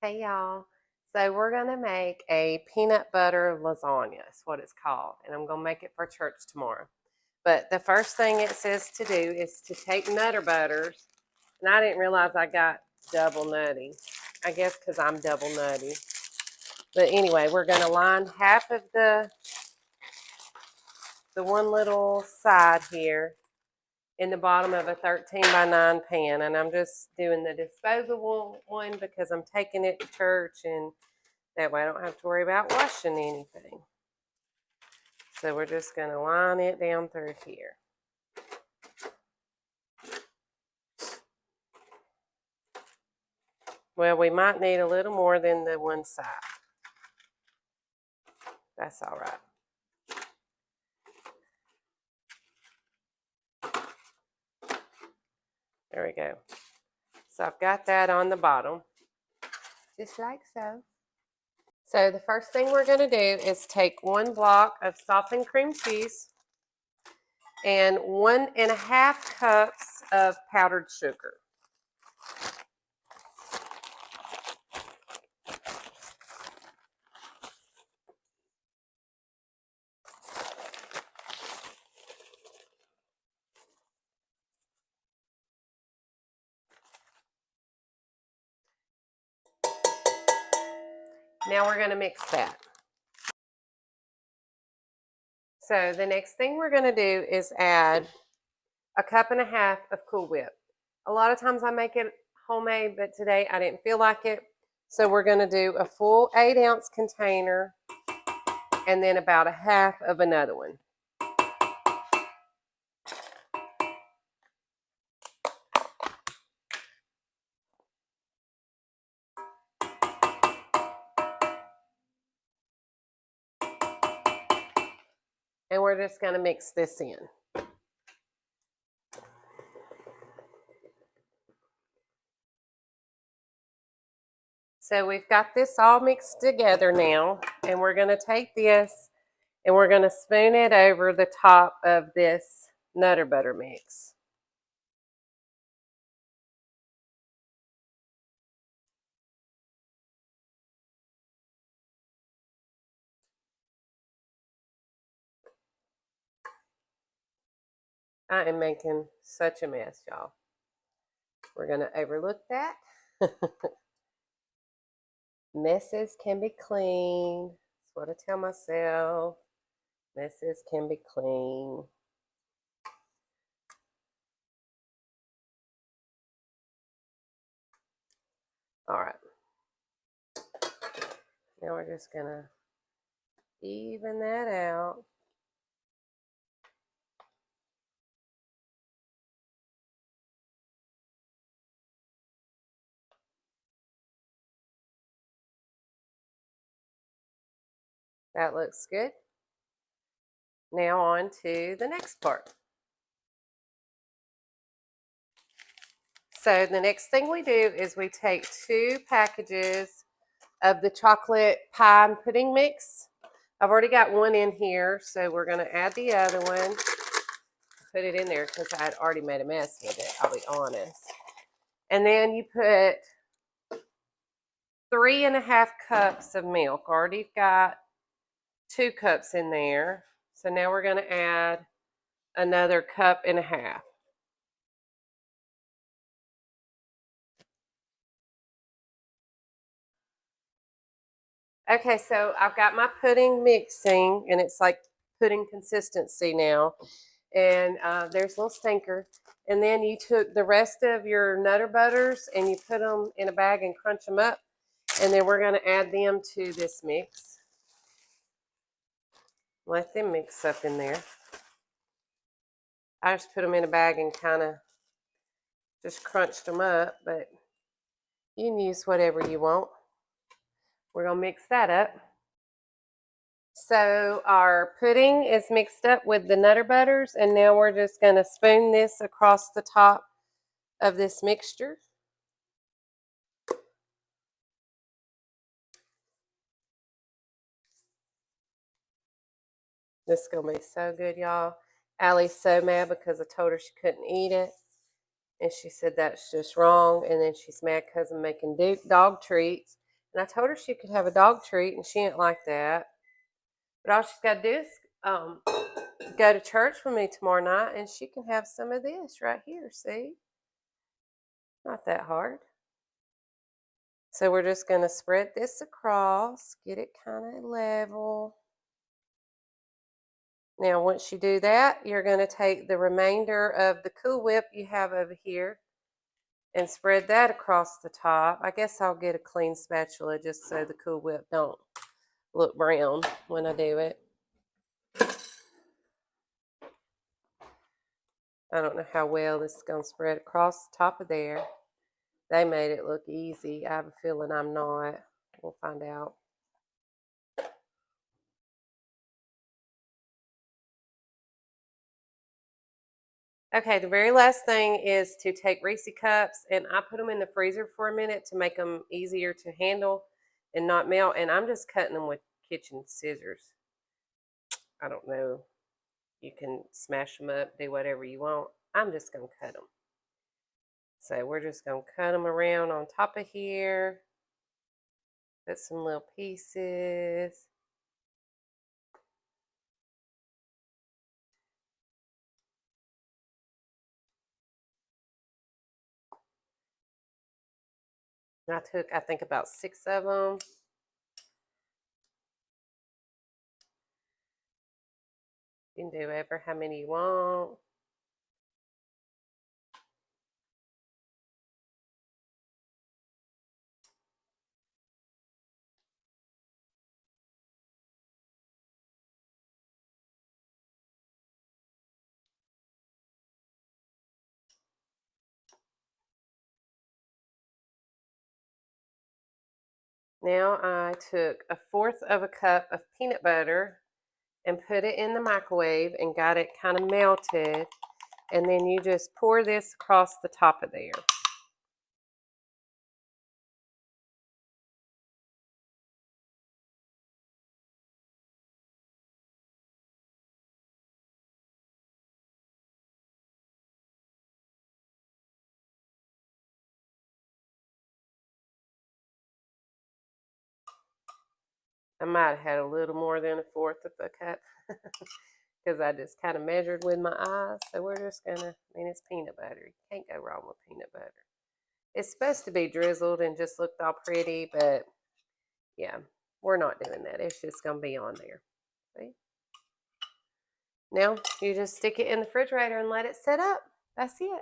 Hey y'all. So we're gonna make a peanut butter lasagna, is what it's called. And I'm gonna make it for church tomorrow. But the first thing it says to do is to take Nutter Butters. And I didn't realize I got double nutty. I guess because I'm double nutty. But anyway, we're gonna line half of the one little side here in the bottom of a 13 by 9 pan. And I'm just doing the disposable one because I'm taking it to church, and that way I don't have to worry about washing anything. So we're just going to line it down through here. Well, we might need a little more than the one side. That's all right. There we go. So I've got that on the bottom, just like so. So the first thing we're going to do is take 1 block of softened cream cheese and 1.5 cups of powdered sugar. Now we're going to mix that. So the next thing we're going to do is add 1.5 cups of Cool Whip. A lot of times I make it homemade, but today I didn't feel like it. So we're going to do a full 8-ounce container and then about a half of another one. And we're just going to mix this in. So we've got this all mixed together now, and we're going to take this and we're going to spoon it over the top of this Nutter Butter mix. I am making such a mess, y'all. We're going to overlook that. Messes can be clean. That's what I tell myself. Messes can be clean. All right. Now we're just going to even that out. That looks good. Now on to the next part. So the next thing we do is we take 2 packages of the chocolate pie and pudding mix. I've already got one in here, so we're going to add the other one. Put it in there because I had already made a mess with it, I'll be honest. And then you put 3.5 cups of milk. Already got 2 cups in there. So now we're going to add another 1.5 cups. Okay, so I've got my pudding mixing, and it's like pudding consistency now. And there's a little stinker. And then you took the rest of your Nutter Butters and you put them in a bag and crunch them up. And then we're going to add them to this mix. Let them mix up in there. I just put them in a bag and kind of just crunched them up, but you can use whatever you want. We're going to mix that up. So our pudding is mixed up with the Nutter Butters, and now we're just going to spoon this across the top of this mixture. This is going to be so good, y'all. Allie's so mad because I told her she couldn't eat it. And she said that's just wrong. And then she's mad because I'm making dog treats. And I told her she could have a dog treat, and she didn't like that. But all she's got to do is go to church with me tomorrow night, and she can have some of this right here, see? Not that hard. So we're just going to spread this across, get it kind of level. Now, once you do that, you're going to take the remainder of the Cool Whip you have over here and spread that across the top. I guess I'll get a clean spatula just so the Cool Whip don't look brown when I do it. I don't know how well this is going to spread across the top of there. They made it look easy. I have a feeling I'm not. We'll find out. Okay, the very last thing is to take Reese cups, and I put them in the freezer for a minute to make them easier to handle and not melt. And I'm just cutting them with kitchen scissors. I don't know. You can smash them up, do whatever you want. I'm just going to cut them. So we're just going to cut them around on top of here. Put some little pieces. I took, I think, about 6 of them. You can do ever how many you want. Now I took 1/4 of a cup of peanut butter and put it in the microwave and got it kind of melted. And then you just pour this across the top of there. I might have had a little more than 1/4 of a cup because I just kind of measured with my eyes. So we're just gonna, I mean, it's peanut butter. You can't go wrong with peanut butter. It's supposed to be drizzled and just looked all pretty, but yeah, we're not doing that. It's just gonna be on there. See? Now you just stick it in the refrigerator and let it set up. That's it.